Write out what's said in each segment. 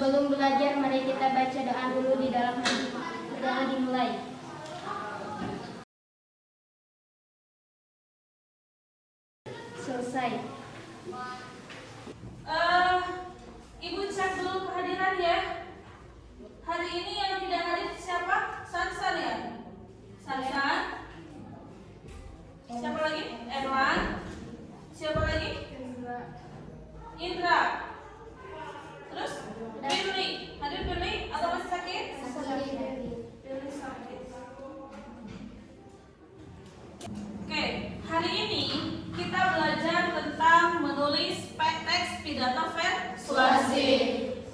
Sebelum belajar, mari kita baca doa dulu di dalam hati. Doa dimulai. Selesai. Ibu cek dulu kehadiran ya. Hari ini yang tidak hadir siapa? Sansan ya? Sansan. Siapa lagi? Erwan. Siapa lagi? Indra. Terus Firly. Hadir Firly atau masih sakit? Firly sakit. Oke, hari ini kita belajar tentang menulis teks pidato persuasi.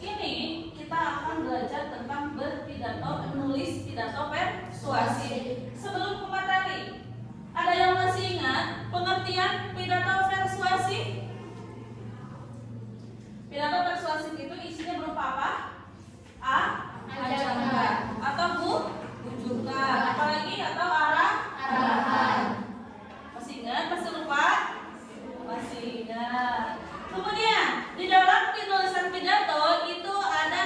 Ini kita akan belajar tentang berpidato, menulis pidato persuasi. Sebelum ke materi, ada yang masih ingat pengertian pidato persuasi? Pidato persuasi itu isinya berupa apa? Ajakan atau bujukan, apalagi atau arahan. Masih ingat? Masih lupa? Masih ingat. Kemudian di dalam penulisan pidato itu ada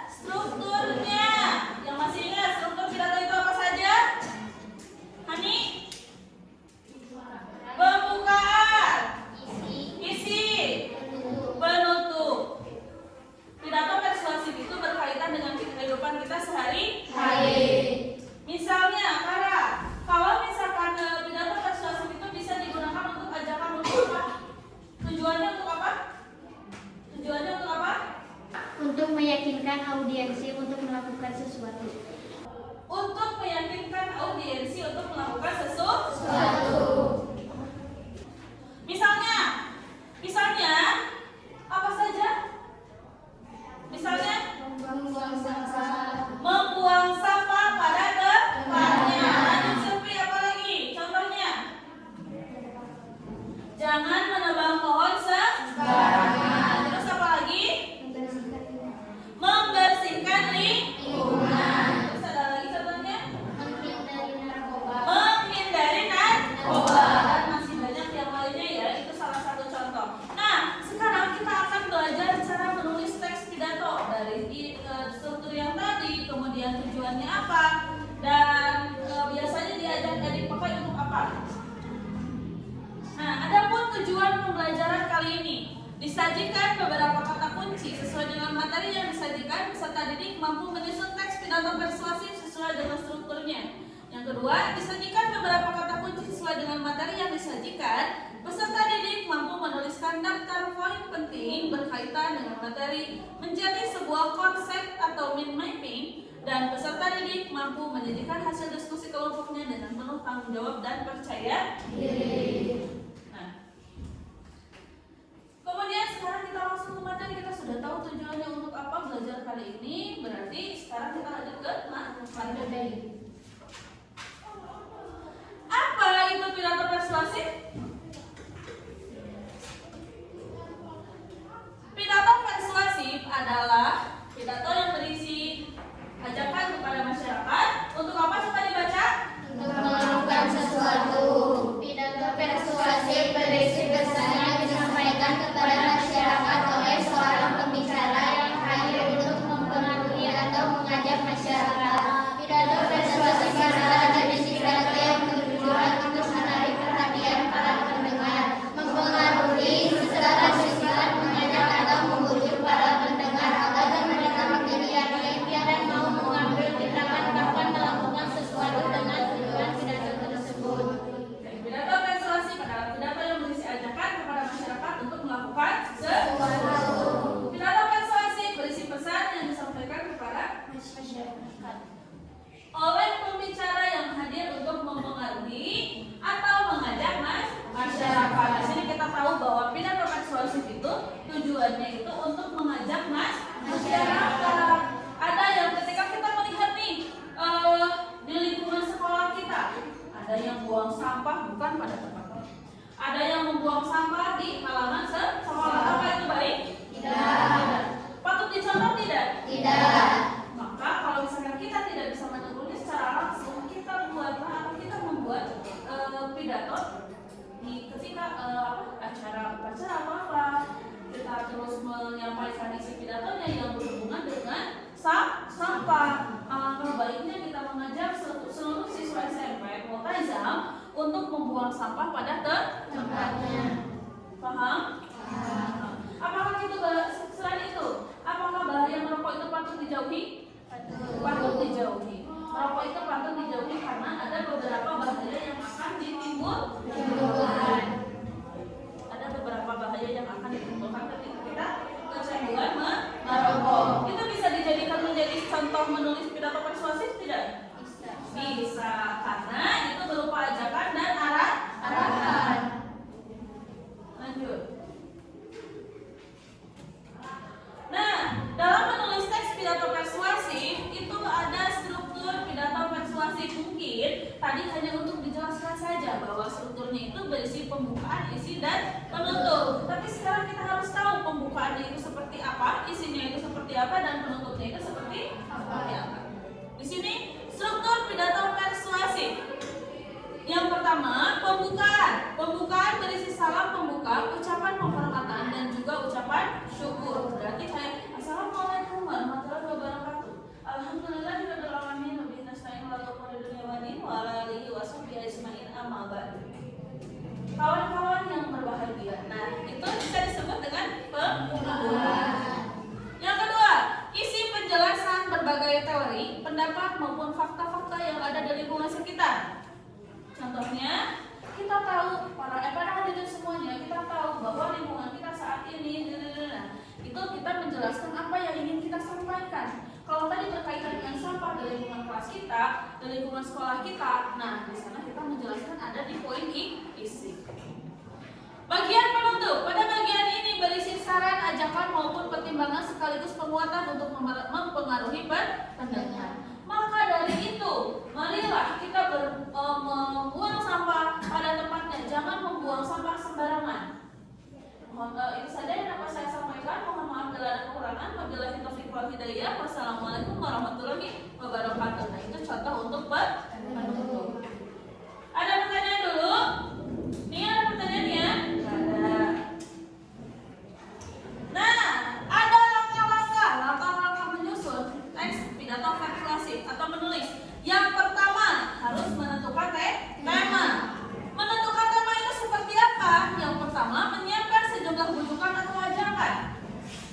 strukturnya. Yang masih ingat struktur pidato itu apa saja? Hani? Pembukaan, isi, penutup. Pidato persuasif itu berkaitan dengan kehidupan kita sehari-hari. Misalnya, kalau misalkan pidato persuasif itu bisa digunakan untuk ajakan untuk apa? Tujuannya untuk apa? Tujuannya untuk apa? Untuk meyakinkan audiensi untuk melakukan sesuatu. Untuk meyakinkan audiensi untuk melakukan sesuatu. Misalnya apa saja? Misalnya membuang sampah pada tempatnya. Lanjut Silvi, apa lagi? Contohnya, jangan menebang pohon sembarangan. Terus apa lagi? Membersihkan lingkungan. Terus ada lagi contohnya? Menghindari narkoba. Dan masih banyak yang lainnya ya. Itu salah satu contoh. Nah, sekarang kita akan belajar cara menulis teks pidato dari struktur yang tadi, kemudian tujuannya apa, dan biasanya diajak edit pakai untuk apa. Nah, adapun tujuan pembelajaran kali ini, disajikan beberapa kata kunci sesuai dengan materi yang disajikan, peserta didik mampu menyusun teks pidato persuasif sesuai dengan strukturnya. Yang kedua, disajikan beberapa kata kunci sesuai dengan materi yang disajikan, peserta didik mampu menuliskan daftar poin penting berkaitan dengan materi menjadi sebuah konsep atau mind mapping, dan peserta didik mampu menjadikan hasil diskusi kelompoknya dengan penuh tanggung jawab dan percaya diri. Nah, kemudian sekarang kita langsung ke materi. Kita sudah tahu tujuannya untuk apa belajar kali ini. Berarti sekarang kita lanjut ke materi. Apa itu pidato persuasif? Pidato persuasif adalah pidato yang berisi ajakan kepada masyarakat untuk apa? Coba dibaca. Untuk melakukan sesuatu. Pidato persuasif dan penutup. Tapi sekarang kita harus tahu pembukaannya itu seperti apa, isinya itu seperti apa, dan penutupnya itu seperti apa. Di sini struktur pidato persuasif. Yang pertama, pembukaan. Pembukaan berisi salam pembuka, ucapan penghormatan, dan juga ucapan syukur. Berarti kayak Assalamualaikum warahmatullahi wabarakatuh. Alhamdulillahirabbil alamin wa bihi nasta'in ala umuri dunya wa din wa ala alihi wa sahbihi ajmain amma ba'du. Kawan-kawan yang berbahagia. Nah, itu bisa disebut dengan pembukaan. Yang kedua, isi penjelasan berbagai teori, pendapat maupun fakta-fakta yang ada di lingkungan sekitar. Contohnya, kita tahu para hadirin semuanya, kita tahu bahwa lingkungan kita saat ini, itu kita menjelaskan apa yang ingin kita sampaikan. Kalau tadi berkaitan dengan sampah di lingkungan kelas kita, di lingkungan sekolah kita, nah di sana kita menjelaskan ada di poin isi. Bagian penutup. Pada bagian ini berisi saran, ajakan maupun pertimbangan sekaligus penguatan untuk mempengaruhi pendengar. Maka dari itu, marilah kita membuang sampah pada tempatnya. Jangan membuang sampah sembarangan. Itu saja yang dapat saya sampaikan. Mohon maaf bila ada kekurangan. Wabillahi taufiq wal hidayah. Wassalamualaikum warahmatullahi wabarakatuh. Nah, itu contoh untuk penutup. Ada pertanyaan dulu? Nih ada pertanyaannya? Ada. Nah, ada langkah-langkah menyusun teks pidato persuasif atau menulis. Yang pertama harus menentukan tema. Menentukan tema itu seperti apa? Yang pertama menyiapkan sejumlah bujukan atau ajakan.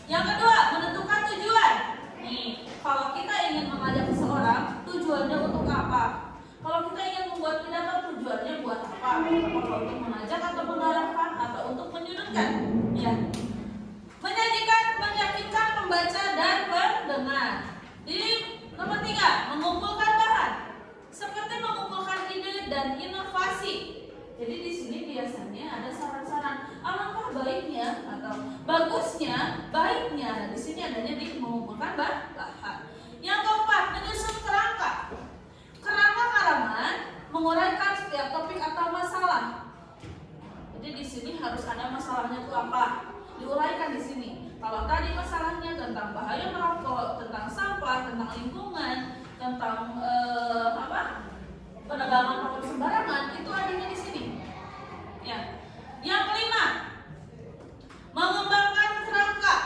Yang kedua menentukan tujuan. Nih, kalau kita ingin mengajak seseorang, tujuannya untuk apa? Kalau kita ingin membuat pidato, tujuannya buat apa? Apakah untuk mengajak atau mengarahkan atau untuk menyudutkan? Ya. Menyajikan, meyakinkan pembaca dan pendengar. Jadi nomor 3, mengumpulkan bahan. Seperti mengumpulkan ide dan inovasi. Jadi di sini biasanya ada saran-saran. Alangkah baiknya atau bagusnya, baiknya. Nah, di sini adanya di mengumpulkan bahan. Yang keempat, menyusun kerangka. Kerangka karangan menguraikan setiap topik atau masalah. Jadi di sini harus ada masalahnya itu apa? Diuraikan di sini. Kalau tadi masalahnya tentang bahaya merokok, tentang sampah, tentang lingkungan, tentang penegakan rokok sembarangan, itu adanya di sini. Ya. Yang kelima, mengembangkan kerangka.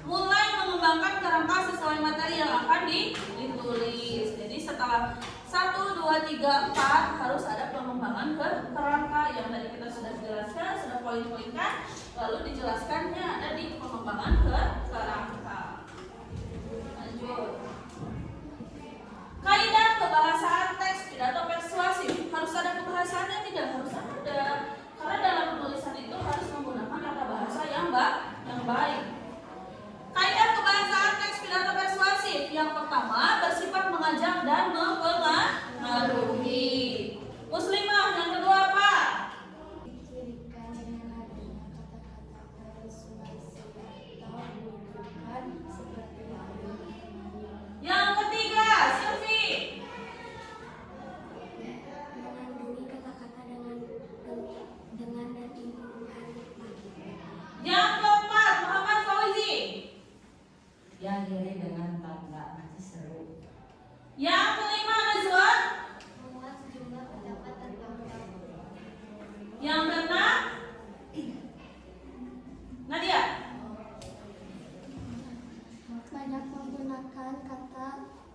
Mulai mengembangkan kerangka sesuai materi yang akan ditulis. Jadi setelah 1, 2, 3, 4 harus ada pengembangan ke kerangka yang tadi kita sudah jelaskan, sudah poin-poinkan, lalu dijelaskannya ada di pengembangan ke kerangka. Lanjut. Kaidah kebahasaan teks pidato persuasif. Harus ada kebahasaannya? Tidak harus ada. Karena dalam penulisan itu harus menggunakan tata bahasa yang baik. Kaidah kebahasaan teks pidato persuasif. Yang pertama, bersifat mengajak dan mempengaruhi. Muslimah, yang kedua apa? Dicirikan dengan adanya kata-kata persuasif atau bukan seperti Yang ketiga, Silvi. menandungi kata-kata dengan dan imbuhan hikmah. Yang keempat, Muhammad Fauzi. Yang diri dengan tanda masih seru. Yang kelima, Nazwa. Memuat sejumlah pendapat tentang topik. Yang keenam, Nadia. Banyak menggunakan kata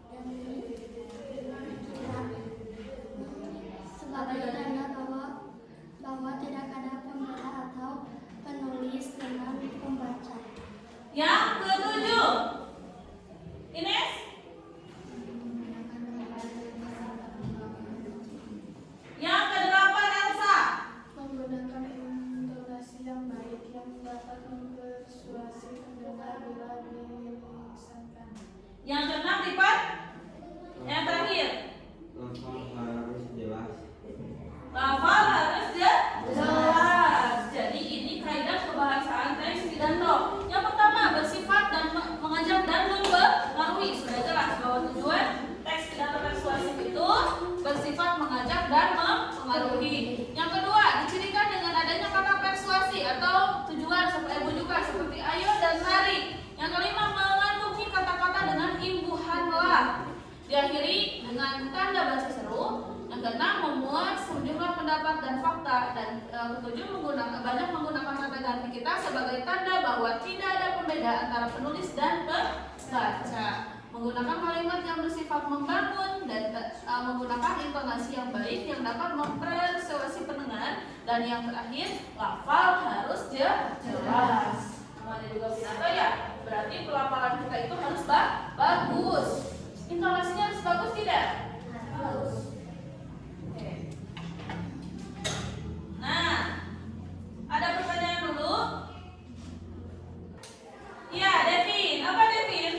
dan kira sebagai tanda bahwa tidak ada pembeda atau penulis dengan pembaca. Yang ketujuh, Ines. Yang kedelapan, Elsa. Menggunakan intonasi yang baik yang dapat mempersuasi pendengar bila dilisankan. Yang keenam, Rifat. Yang terakhir, Lafal harus jelas. lafal harus jelas. Jadi ini kaidah kebahasaan teks pidato. Yang pertama, bersifat dan mengajak dan mempengaruhi. Sudah jelas bahwa tujuan teks pidato persuasif itu bersifat mengajak dan mempengaruhi. Yang kedua, dicirikan dengan adanya kata persuasi Yang kelima, mengantungi kata-kata dengan imbuhan lah. Diakhiri dengan tanda baca seru. Yang keenam, memuat sejumlah pendapat dan fakta. Dan ketujuh, banyak menggunakan kata ganti kita sebagai tanda bahwa tidak ada perbedaan antara penulis dan pembaca. Menggunakan kalimat yang bersifat membangun dan menggunakan intonasi yang baik yang dapat mempersuasi pendengar. Dan yang terakhir, lafal harus jelas. Namanya juga pidato ya, berarti pelafalan kita itu harus bagus. Intonasinya harus bagus tidak? Harus. Oke. Nah, ada pertanyaan dulu? Iya, Devin. Apa Devin?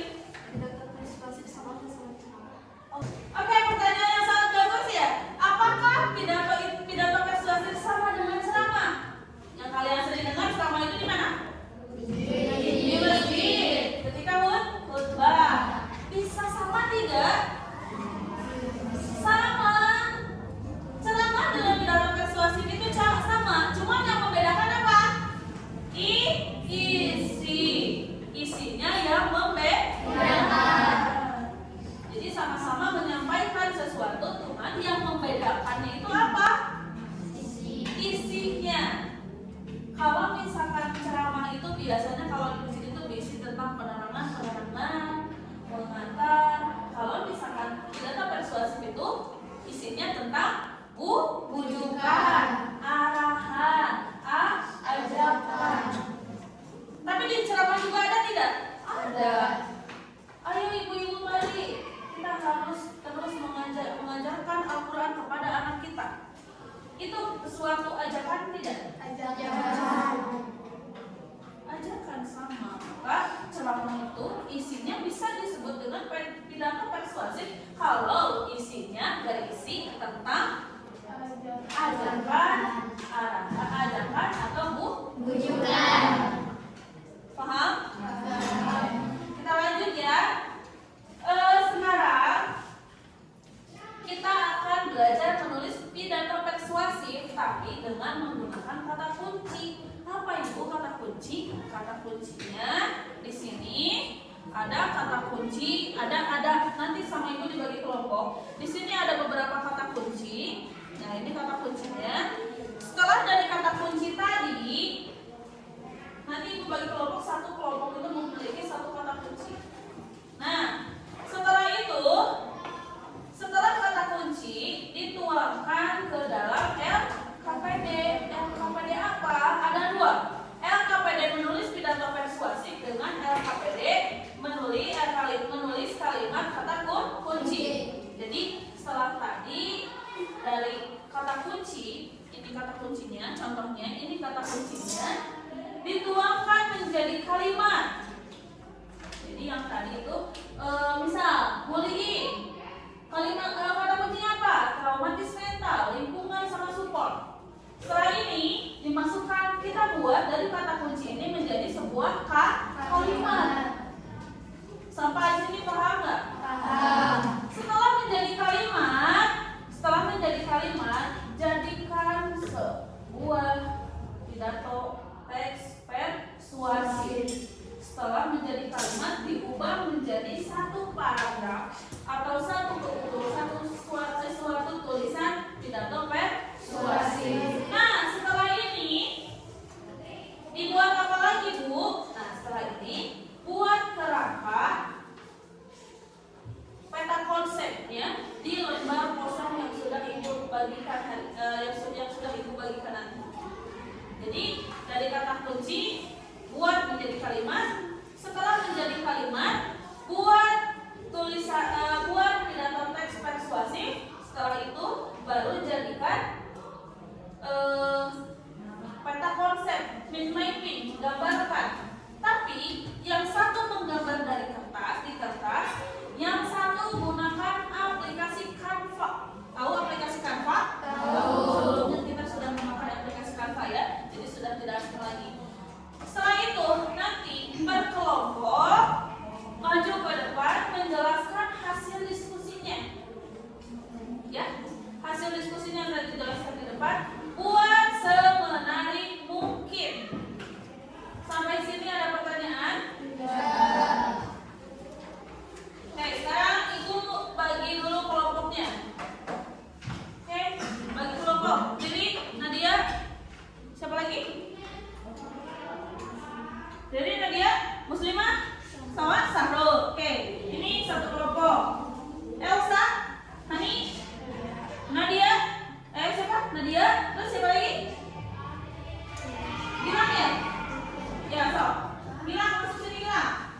Oke, pertanyaan yang sangat bagus ya. Apakah pidato persuasif sama dengan ceramah? Yang kalian sering dengar ceramah itu di mana? Di masjid. Ketika khutbah. Bisa sama tidak? Sama. Ceramah dengan pidato persuasif itu sama. Cuma yang membedakan apa? Isinya yang membedakan. Jadi sama-sama menyampaikan sesuatu, cuman yang membedakannya itu apa? Isinya. Kalau misalkan ceramah itu biasanya kalau di masjid itu berisi tentang penerangan, mengantar. Kalau misalkan pidato persuasif itu isinya tentang bujukan, arahan, ajakan. Tapi di ceramah juga ada tidak? Ada. Ayo ibu-ibu mari kita harus terus mengajarkan Al-Quran kepada anak kita. Itu suatu ajakan tidak? Ajakan sama. Maka ceramah itu isinya bisa disebut dengan pidato persuasif kalau isinya berisi tentang ajakan, ajakan atau bujukan. Paham? Kita lanjut ya. Sekarang kita akan belajar menulis pidato persuasif tapi dengan menggunakan kata kunci. Apa itu kata kunci? Kata kuncinya di sini ada kata kunci, ada nanti sama ibu dibagi kelompok. Di sini ada beberapa kata kunci. Nah, ini kata kuncinya. Setelah dari kata kunci tadi, nanti ibu bagi kelompok, satu kelompok itu memiliki satu kata kunci. Nah, setelah kata kunci dituangkan ke dalam LKPD. LKPD apa? Ada dua. LKPD menulis pidato persuasif dengan LKPD menulis kalimat kata kunci. Jadi setelah tadi dari kata kunci, ini kata kuncinya, contohnya ini kata kuncinya dituangkan menjadi kalimat. Jadi yang tadi itu misal bullying, kalimat kata kuncinya apa? Traumatis mental, lingkungan sama support. Setelah ini dimasukkan, kita buat dari kata kunci ini menjadi sebuah kalimat. Sampai sini paham nggak? Paham. Setelah menjadi kalimat, jadikan sebuah pidato teks persuasif. Setelah menjadi kalimat diubah menjadi satu paragraf atau suatu tulisan pidato persuasif. Nah, setelah ini dibuat apa lagi, Bu? Nah, setelah ini buat kerangka peta konsep ya di lembar kosong yang sudah ibu bagikan yang sudah ibu bagikan nanti. Jadi dari kata kunci buat menjadi kalimat. Setelah menjadi kalimat, buat Sama Sahrul. Oke, ini satu kelompok. Elsa, Hani, Nadia, siapa? Nadia, terus siapa lagi? Gilang ya? Ya, so. Gilang masuk sini Gilang.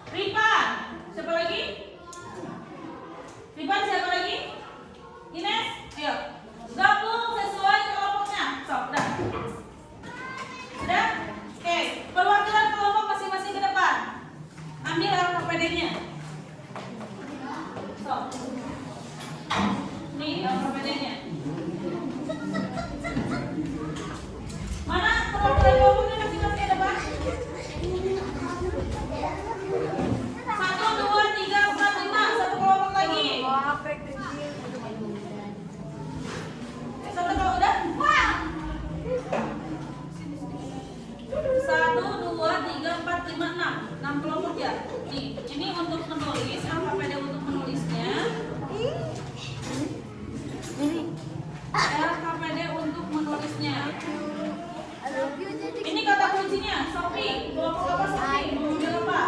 Ripan, siapa lagi? Ripan siapa lagi? Ines, ayo. Gabung sesuai kelompoknya. So, udah. Sudah? Oke, perwakilan kelompok masing-masing ke depan. Ambil LKPD-nya. So. Ini LKPD-nya. Mana perwakilan kelompoknya masing-masing ke depan? 1, 2, 3, 4, 5. Satu kelompok lagi. Satu kelompok udah? 1, 2, 3, 4, 5, 6. 6 kelompok ya. Nih, ini untuk menulis, LKPD untuk menulisnya. LKPD untuk menulisnya. Ini kata kuncinya, Sophie. Kelompok apa Sophie? Mobil apa?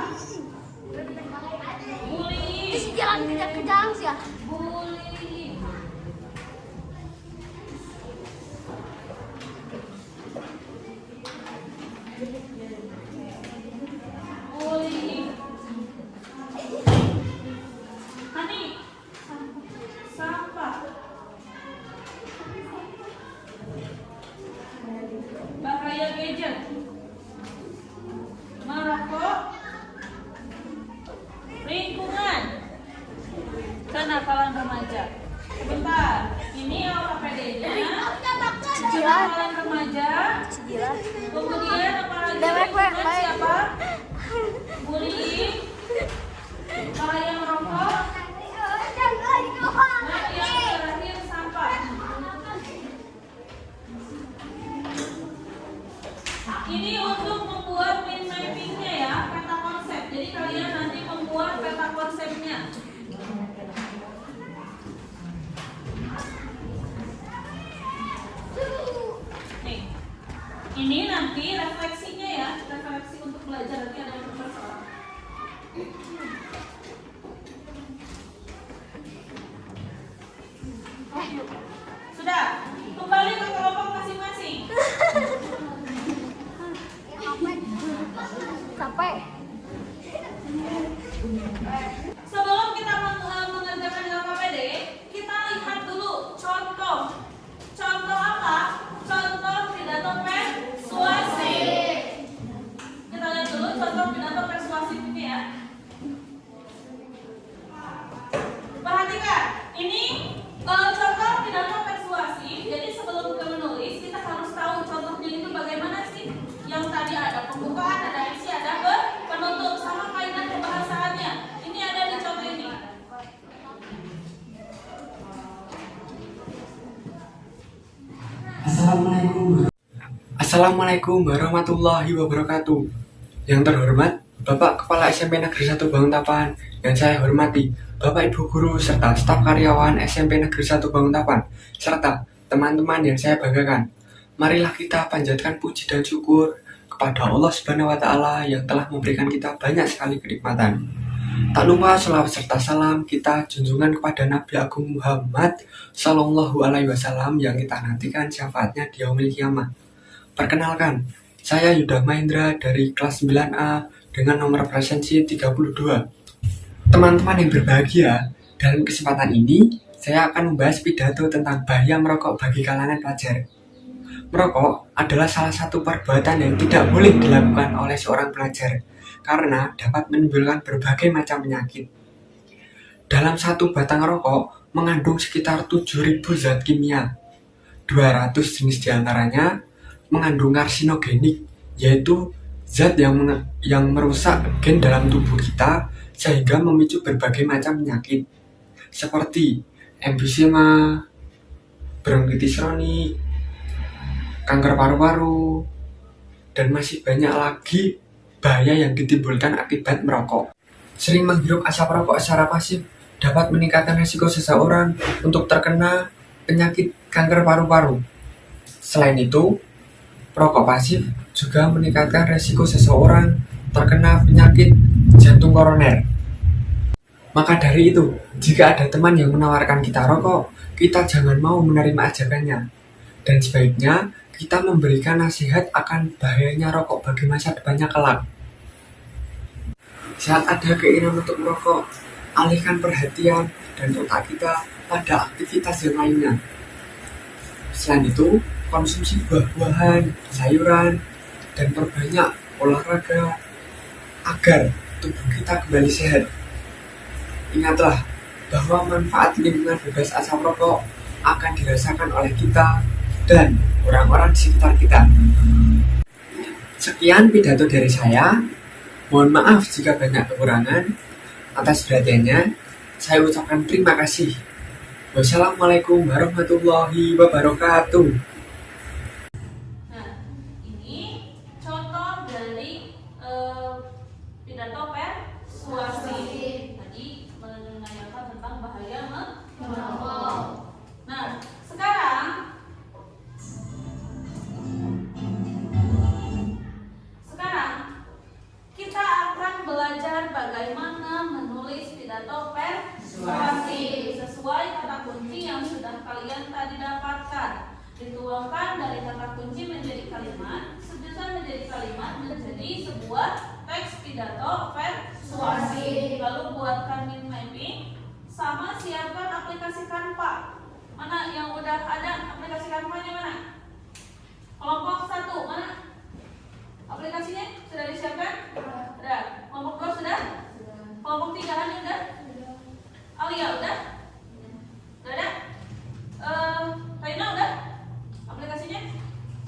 Bullying. Jangan kejar-kejar sih ya. Bullying. Bullying. Hani, sampah. Bahaya gadget. Merokok. Lingkungan. Kenakalan remaja. Sebentar. Ini LKPD-nya. Kenakalan remaja. Kemudian apa lagi? Lingkungan siapa? Bullying. Bahaya merokok. Nah, yang terakhir sampah. Ini untuk membuat mind mapping-nya ya, peta konsep. Jadi kalian nanti membuat peta konsepnya. Nih, ini nanti refleksinya ya, refleksi untuk belajar nanti ada yang bersoal. Sudah, kembali ke kelompok masing-masing. Sampai. Sebelum kita mengerjakan LKPD, kita lihat dulu contoh. Contoh apa? Contoh pidato persuasif. Kita lihat dulu contoh pidato persuasif ini ya. Perhatikan, ini contoh pidato persuasif. Jadi sebelum kita menulis, kita harus tahu contohnya itu bagaimana sih. Yang tadi ada pembukaan, ada isi, ada penutup, sama kaitan pembahasannya. Ini ada di contoh ini. Assalamualaikum warahmatullahi wabarakatuh. Yang terhormat Bapak Kepala SMP Negeri 1 Banguntapan, yang saya hormati Bapak Ibu Guru serta staf karyawan SMP Negeri 1 Banguntapan, serta teman-teman yang saya banggakan. Marilah kita panjatkan puji dan syukur kepada Allah Subhanahu wa Ta'ala yang telah memberikan kita banyak sekali kenikmatan. Tak lupa selawat serta salam kita junjungan kepada Nabi Agung Muhammad Sallallahu Alaihi Wasallam yang kita nantikan syafaatnya di yaumil kiamah. Perkenalkan, saya Yuda Mahendra dari kelas 9A dengan nomor presensi 32. Teman-teman yang berbahagia, dalam kesempatan ini saya akan membahas pidato tentang bahaya merokok bagi kalangan pelajar. Merokok adalah salah satu perbuatan yang tidak boleh dilakukan oleh seorang pelajar karena dapat menimbulkan berbagai macam penyakit. Dalam satu batang rokok mengandung sekitar 7.000 zat kimia. 200 jenis diantaranya mengandung karsinogenik, yaitu zat yang merusak gen dalam tubuh kita sehingga memicu berbagai macam penyakit seperti emfisema, bronkitis kronik, kanker paru-paru, dan masih banyak lagi bahaya yang ditimbulkan akibat merokok. Sering menghirup asap rokok secara pasif dapat meningkatkan risiko seseorang untuk terkena penyakit kanker paru-paru. Selain itu, Rokok pasif juga meningkatkan resiko seseorang terkena penyakit jantung koroner. Maka dari itu, jika ada teman yang menawarkan kita rokok, kita jangan mau menerima ajakannya. Dan sebaiknya kita memberikan nasihat akan bahayanya rokok bagi masa depannya kelak. Saat ada keinginan untuk merokok, alihkan perhatian dan otak kita pada aktivitas yang lainnya. Selain itu, konsumsi buah-buahan, sayuran, dan perbanyak olahraga agar tubuh kita kembali sehat. Ingatlah bahwa manfaat lingkungan bebas asap rokok akan dirasakan oleh kita dan orang-orang di sekitar kita. Sekian pidato dari saya. Mohon maaf jika banyak kekurangan. Atas perhatiannya, saya ucapkan terima kasih. Wassalamualaikum warahmatullahi wabarakatuh. Nah, ini contoh dari pidato persuasi. Tadi menanyakan tentang bahaya merokok. Nah, sekarang kita akan belajar bagaimana menulis pidato persuasi sesuai kata kunci yang sudah kalian tadi dapatkan. Dituangkan dari kata kunci menjadi kalimat, susunan menjadi kalimat menjadi sebuah teks pidato persuasi. Lalu buatkan mind mapping sama siapkan aplikasi Canva. Mana yang udah ada aplikasi Canva-nya mana? Kelompok 1 mana? Aplikasinya sudah disiapkan? Sudah. Kelompok 2 sudah? Kelompok 3 Hani udah? Alia udah? Udah ada? Kaina udah? Aplikasinya?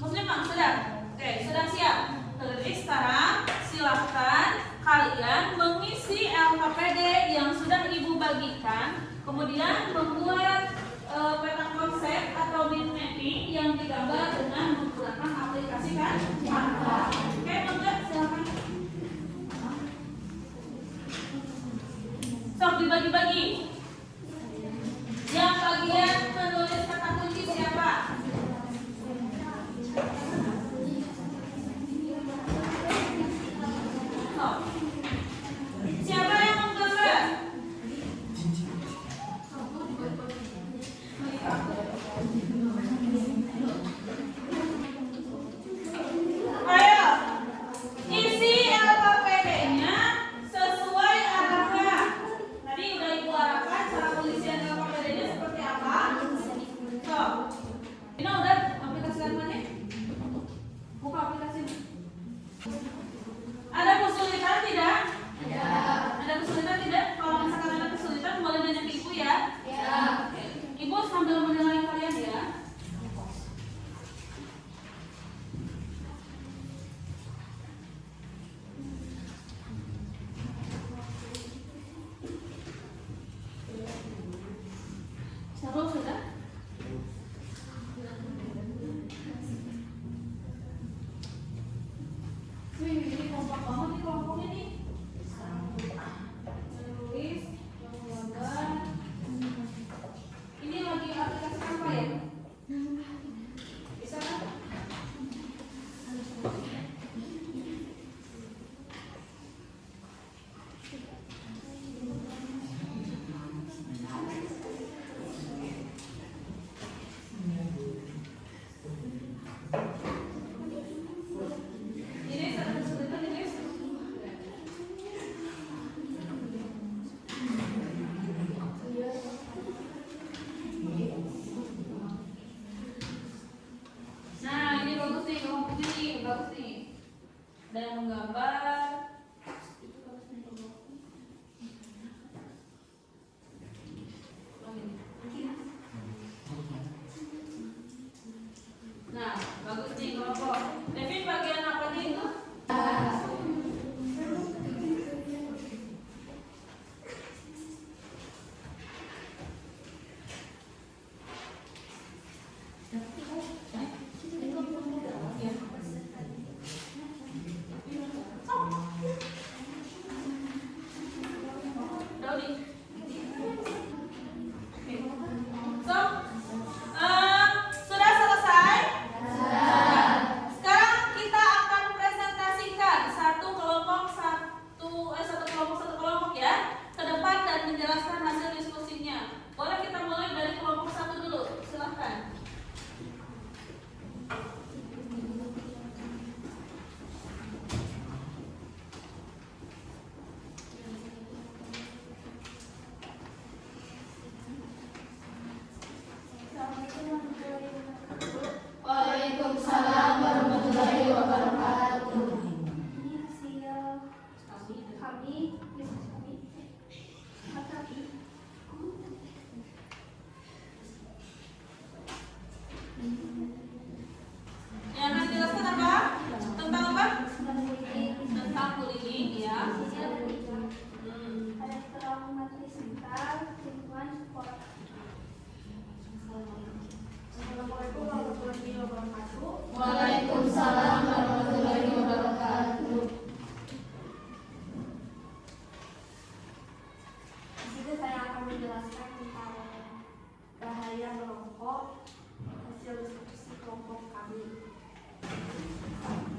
Muslimah sudah? Oke, sudah siap. Jadi sekarang silahkan kalian mengisi LKPD yang sudah ibu bagikan, kemudian membuat peta konsep atau mind mapping yang digambar dengan menggunakan aplikasi Canva. Oke, Bangga, silakan. Sok dibagi-bagi. Yang bagian menulis kata kunci siapa? Sok. Siapa yang menggambar? Ayo, isi LKPD-nya sesuai arahnya. Tadi udah ibu arahkan cara pengisian LKPD-nya seperti apa. So, ini udah aplikasi Canva-nya? Buka aplikasi. Ada kesulitan tidak? Ada. Ada kesulitan tidak? Kalau misalkan ada kesulitan boleh nanya ke ibu ya. Ya. Oke. Ibu sambil menilai kalian ya. Seru sudah? Wih, ini kompak banget nih kelompoknya nih. Menulis, menggambar. Ini lagi aplikasi apa ya? Bisa kan? Ini sangat kesulitan ini. Nah, ini bagus nih, kelompoknya nih, bagus nih. Ada yang menggambar. Nah, bagus nih kelompok. Devin bagian apanya itu? Daudi. So, sudah selesai? Sudah. Assalamualaikum warahmatullahi wabarakatuh. Waalaikumsalam warahmatullahi wabarakatuh. Di sini saya akan menjelaskan tentang bahaya merokok hasil diskusi kelompok kami.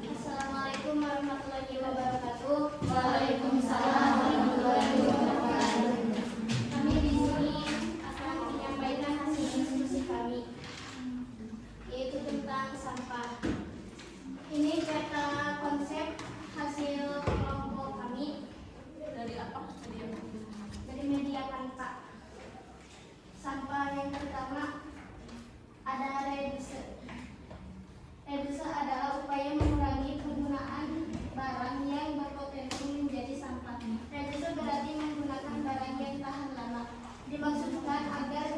Assalamualaikum warahmatullahi wabarakatuh. Waalaikumsalam warahmatullahi wabarakatuh. Kami di sini akan menyampaikan hasil diskusi kami, yaitu tentang sampah. Ini peta konsep hasil kelompok kami Dari apa? dari media Kanva. Sampah yang pertama ada reduce. Reduce adalah upaya mengurangi penggunaan barang yang berpotensi menjadi sampah. Reduce berarti menggunakan barang yang tahan lama. Dimaksudkan agar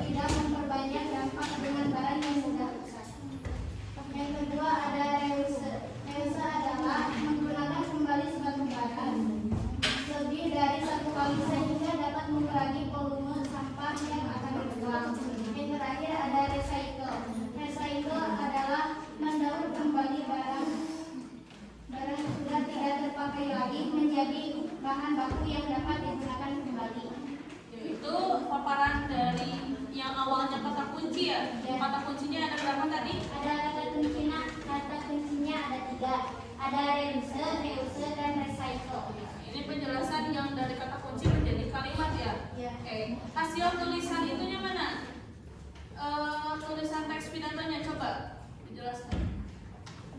tidak memperbanyak dampak dengan barang yang mudah rusak. Yang kedua ada reuse. Reuse adalah menggunakan kembali suatu barang lebih dari satu kali sehingga dapat mengurangi volume sampah yang akan dibuang. Yang terakhir ada recycle. Recycle adalah mendaur kembali barang sudah tidak terpakai lagi menjadi bahan baku yang dapat digunakan kembali. Yaitu paparan dari yang awalnya kata kunci ya. Ya. Kata kuncinya ada berapa tadi? Ada kata kuncinya ada 3. Ada reuse, reuse, dan recycle. Ini penjelasan yang dari kata kunci menjadi kalimat ya. Ya. Oke. Hasil tulisan itunya mana? Tulisan teks pidatonya coba dijelaskan.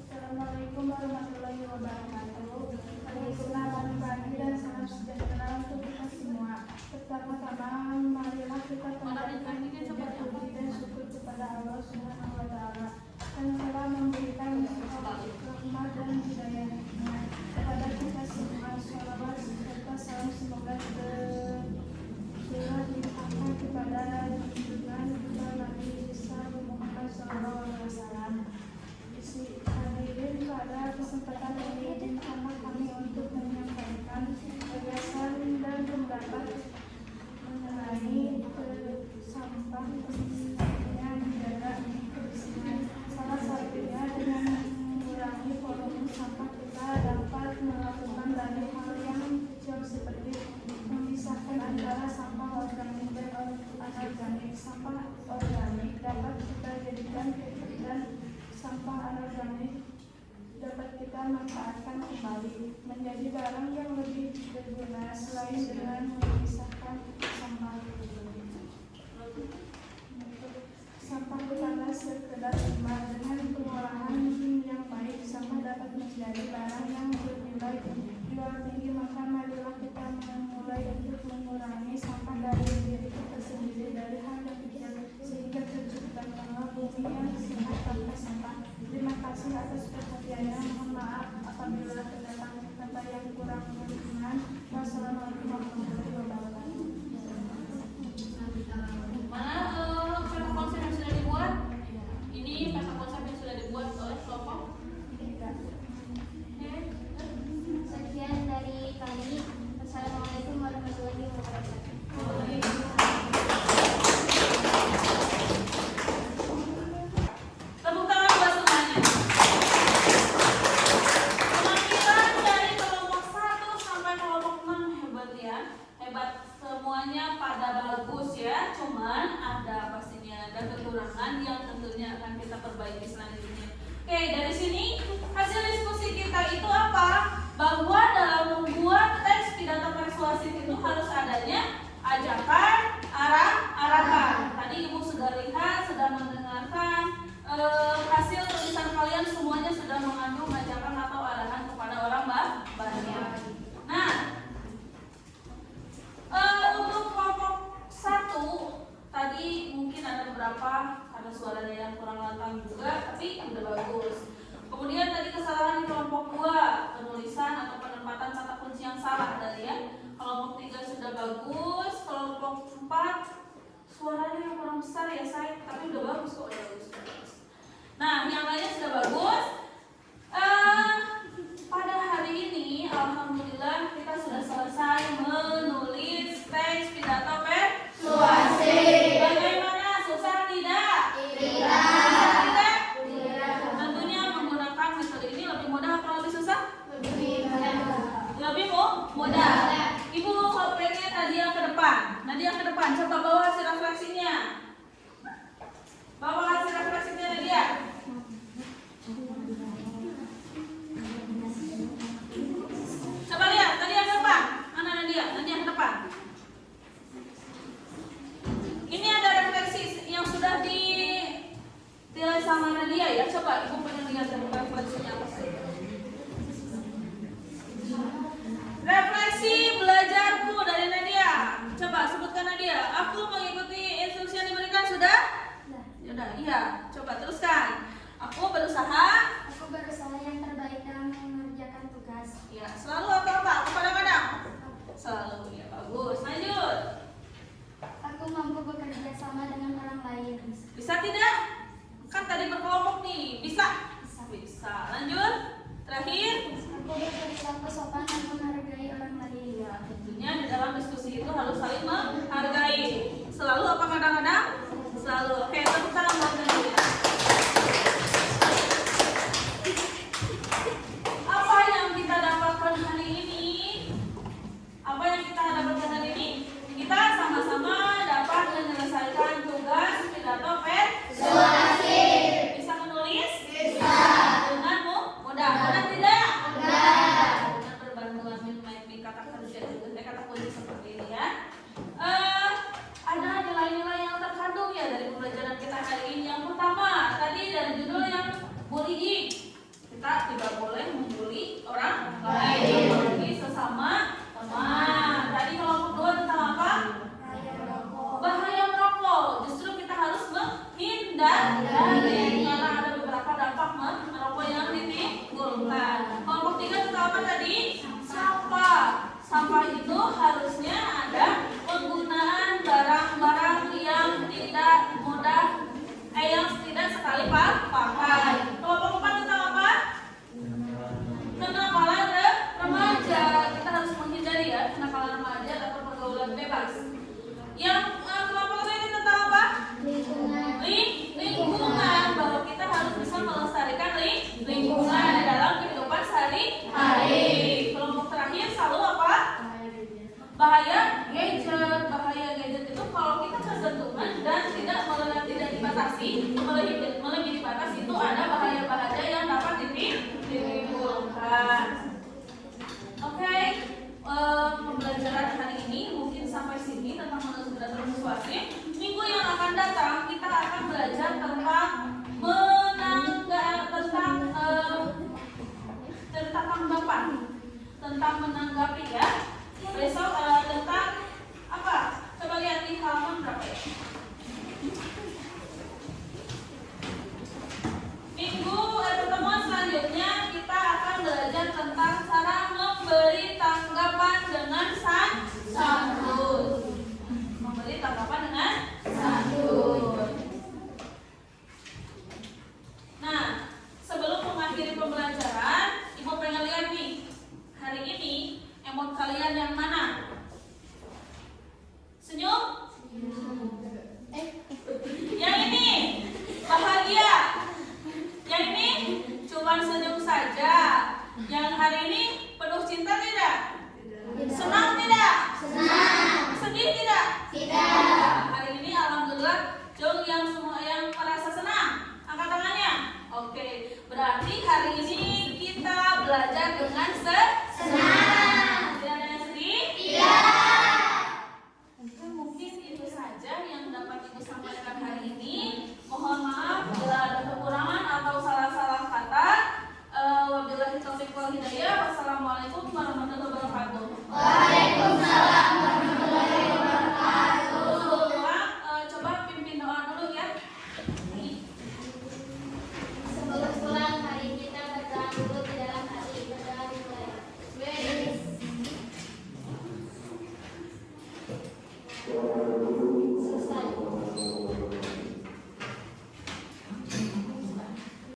Assalamualaikum warahmatullahi wabarakatuh. Perkenalkan kami dan salam sejahtera untuk kita semua. Pertama-tama, marilah kita panjatkan puji dan syukur kepada Allah Subhanahu wa Ta'ala yang telah memberikan rahmat dan hidayah-Nya kepada kita semua. Shalawat serta salam semoga dilimpahkan kepada junjungan kita Nabi Muhammad SAW. Hadirin, pada kesempatan ini izinkanlah kami untuk menyampaikan gagasan dan pendapat mengenai sampah pentingnya menjaga kebersihan. Salah satunya dengan mengurangi volume sampah kita dapat melakukan banyak hal yang kecil seperti memisahkan antara sampah organik dan anorganik. Sampah organik dapat kita jadikan dan sampah anorganik dapat kita manfaatkan kembali menjadi barang yang lebih berguna selain dengan memisahkan sampah. Sampah bukanlah sekedar limbah. Dengan pengolahan yang baik, sampah dapat menjadi barang yang bernilai jual tinggi. Maka marilah kita memulai untuk mengurangi sampah dari diri kita sendiri, dari hal yang kecil sehingga terciptakanlah bumi yang sehat tanpa sampah. Terima kasih atas perhatiannya. Mohon maaf apabila terdapat kata yang kurang berkenan. Wassalamualaikum warahmatullahi wabarakatuh. Mana peta konsep yang sudah dibuat? Ini peta konsep yang sudah dibuat oleh kelompok. Sekian dari kami. Assalamualaikum warahmatullahi wabarakatuh. Tepuk tangan buat semuanya. Penampilan dari kelompok 1 sampai kelompok 6 hebat ya. Hebat semuanya pada bagus ya. Cuman ada pastinya ada kekurangan yang tentunya akan kita perbaiki selanjutnya. Oke, dari sini hasil diskusi kita itu apa? Bahwa dalam membuat teks pidato persuasif itu harus adanya ajakan, arahan. Tadi Ibu sudah lihat, sudah mendengarkan hasil tulisan kalian semuanya sudah mengandung ajakan atau arahan kepada orang banyak. Nah, untuk kelompok 1 tadi mungkin ada beberapa ada suaranya yang kurang lantang juga, tapi udah bagus. Kemudian tadi kesalahan di kelompok 2, penulisan atau penempatan kata kunci yang salah tadi ya. Kelompok 3 sudah bagus, kelompok 4 suaranya yang kurang besar ya say, tapi udah bagus kok, udah bagus. Nah, yang lainnya sudah bagus. Pada hari ini, alhamdulillah kita sudah selesai menulis teks pidato persuasif. Bagaimana? Sukses? sama Nadia ya. Coba Ibu pengen lihat refleksinya apa saja. Refleksi belajarku dari Nadia. Coba sebutkan Nadia. Aku mengikuti instruksi yang diberikan sudah? Sudah. Iya. Coba teruskan. Aku berusaha yang terbaik dalam mengerjakan tugas. ya, selalu atau apa? Aku kadang-kadang selalu ya, bagus. Lanjut. Aku mampu bekerja sama dengan orang lain. Bisa tidak? Kan tadi berkelompok nih. Bisa? Bisa. Lanjut. Terakhir. Aku berperilaku sopan dan menghargai orang lain. Ya, tentunya di dalam diskusi itu harus saling menghargai. Selalu apa kadang-kadang? Selalu. Oke, tepuk tangan buat Nadia. Apa yang kita dapatkan hari ini? Apa yang kita dapatkan hari ini? Kita sama-sama dapat menyelesaikan tugas pidato persuasi. Bisa menulis? Bisa. Dengan mudah. Mudah tidak? Mudah. Dengan berbantuan main kata kerja kata kunci seperti ini ya. Ada nilai-nilai yang terkandung ya dari pembelajaran kita hari ini. Yang pertama, tadi dari judul yang bullying. Kita tidak boleh membuli orang lain, apalagi sesama teman. Tadi kelompok 2 tentang apa? Bahaya merokok. Justru kita harus menghindari karena ada beberapa dampak merokok yang ditimbulkan. Kelompok 3 tentang apa tadi? Sampah. Sampah itu harusnya ada penggunaan barang-barang yang tidak mudah, yang tidak sekali pakai. Kelompok 4 tentang apa? Kenakalan remaja. Kita harus menghindari ya kenakalan remaja atau pergaulan bebas. Yang kelompok ini tentang apa? Lingkungan. Bahwa kita harus bisa melestarikan lingkungan di dalam kehidupan sehari-hari. Kelompok terakhir selalu apa? Bahaya gadget. Bahaya gadget itu kalau kita kesentuhan dan tidak dibatasi, melebihi batas itu ada bahaya-bahaya yang dapat ditimbulkan. Oke, pembelajaran hari ini mungkin sampai sini tentang pidato persuasif. Minggu yang akan datang kita akan belajar tentang tanggapan, tentang menanggapi ya. Besok tentang apa? Coba lihat di halaman berapa ya? Pertemuan selanjutnya kita akan belajar tentang cara memberi tanggapan dengan santun. Memberi tanggapan dengan santun. Nah, sebelum mengakhiri pembelajaran, Ibu pengen lihat nih, hari ini emot kalian yang mana? Senyum? Yang ini bahagia. Yang ini cuma senyum saja. Yang hari ini penuh cinta tidak? Senang tidak? Senang. Sedih tidak? Tidak. Hari ini alhamdulillah Jong yang semua yang pada